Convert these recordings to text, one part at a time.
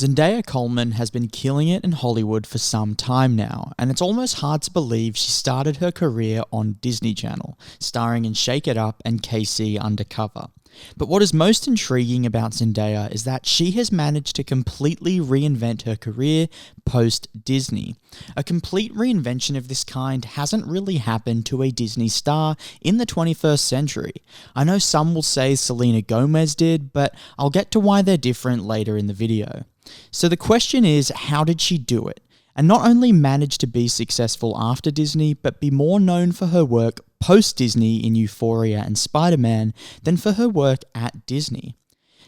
Zendaya Coleman has been killing it in Hollywood for some time now, and it's almost hard to believe she started her career on Disney Channel, starring in Shake It Up and KC Undercover. But what is most intriguing about Zendaya is that she has managed to completely reinvent her career post-Disney. A complete reinvention of this kind hasn't really happened to a Disney star in the 21st century. I know some will say Selena Gomez did, but I'll get to why they're different later in the video. So the question is, how did she do it? And not only manage to be successful after Disney, but be more known for her work post-Disney in Euphoria and Spider-Man than for her work at Disney.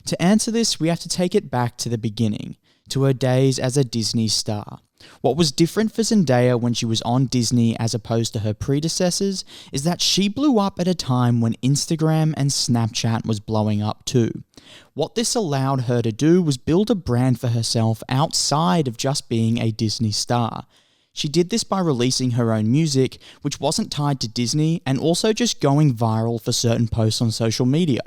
To answer this, we have to take it back to the beginning, to her days as a Disney star. What was different for Zendaya when she was on Disney as opposed to her predecessors is that she blew up at a time when Instagram and Snapchat was blowing up too. What this allowed her to do was build a brand for herself outside of just being a Disney star. She did this by releasing her own music, which wasn't tied to Disney, and also just going viral for certain posts on social media.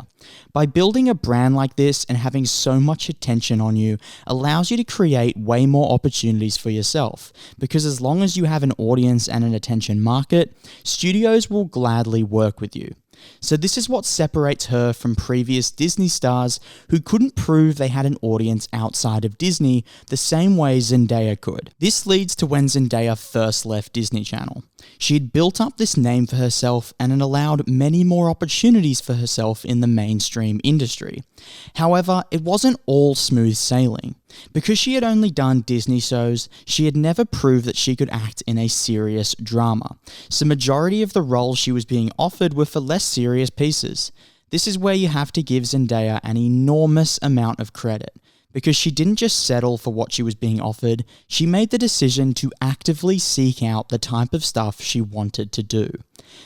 By building a brand like this and having so much attention on you allows you to create way more opportunities for yourself, because as long as you have an audience and an attention market, studios will gladly work with you. So this is what separates her from previous Disney stars who couldn't prove they had an audience outside of Disney the same way Zendaya could. This leads to when Zendaya first left Disney Channel. She had built up this name for herself and it allowed many more opportunities for herself in the mainstream industry. However, it wasn't all smooth sailing. Because she had only done Disney shows, she had never proved that she could act in a serious drama. So majority of the roles she was being offered were for less serious pieces. This is where you have to give Zendaya an enormous amount of credit. Because she didn't just settle for what she was being offered, she made the decision to actively seek out the type of stuff she wanted to do.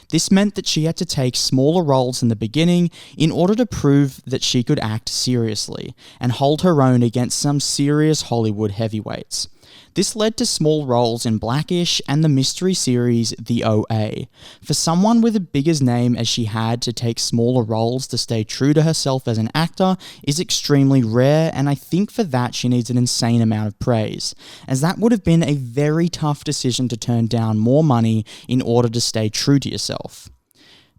This meant that she had to take smaller roles in the beginning in order to prove that she could act seriously and hold her own against some serious Hollywood heavyweights. This led to small roles in Blackish and the mystery series The OA. For someone with as big a name as she had to take smaller roles to stay true to herself as an actor is extremely rare, and I think for that she needs an insane amount of praise, as that would have been a very tough decision to turn down more money in order to stay true to yourself.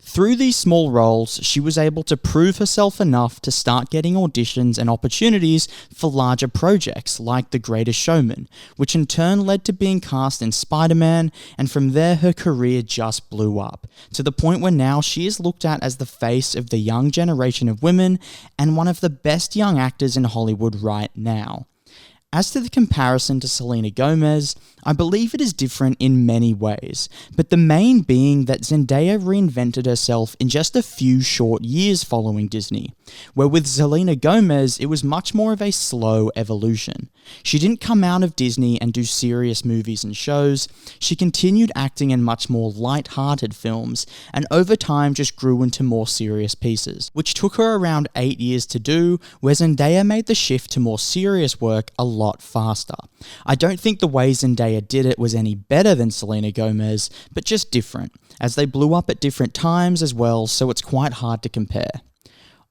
Through these small roles, she was able to prove herself enough to start getting auditions and opportunities for larger projects like The Greatest Showman, which in turn led to being cast in Spider-Man, and from there her career just blew up, to the point where now she is looked at as the face of the young generation of women and one of the best young actors in Hollywood right now. As to the comparison to Selena Gomez, I believe it is different in many ways, but the main being that Zendaya reinvented herself in just a few short years following Disney, where with Selena Gomez it was much more of a slow evolution. She didn't come out of Disney and do serious movies and shows, she continued acting in much more light-hearted films, and over time just grew into more serious pieces, which took her around 8 years to do, where Zendaya made the shift to more serious work a lot faster. I don't think the way Zendaya did it was any better than Selena Gomez, but just different, as they blew up at different times as well, so it's quite hard to compare.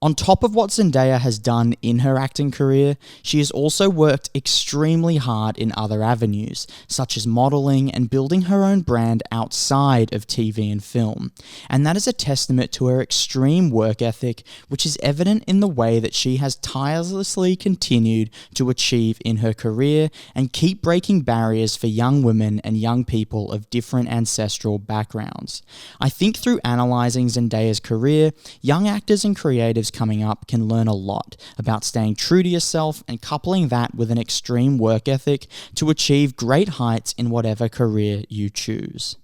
On top of what Zendaya has done in her acting career, she has also worked extremely hard in other avenues, such as modeling and building her own brand outside of TV and film. And that is a testament to her extreme work ethic, which is evident in the way that she has tirelessly continued to achieve in her career and keep breaking barriers for young women and young people of different ancestral backgrounds. I think through analysing Zendaya's career, young actors and creatives coming up can learn a lot about staying true to yourself and coupling that with an extreme work ethic to achieve great heights in whatever career you choose.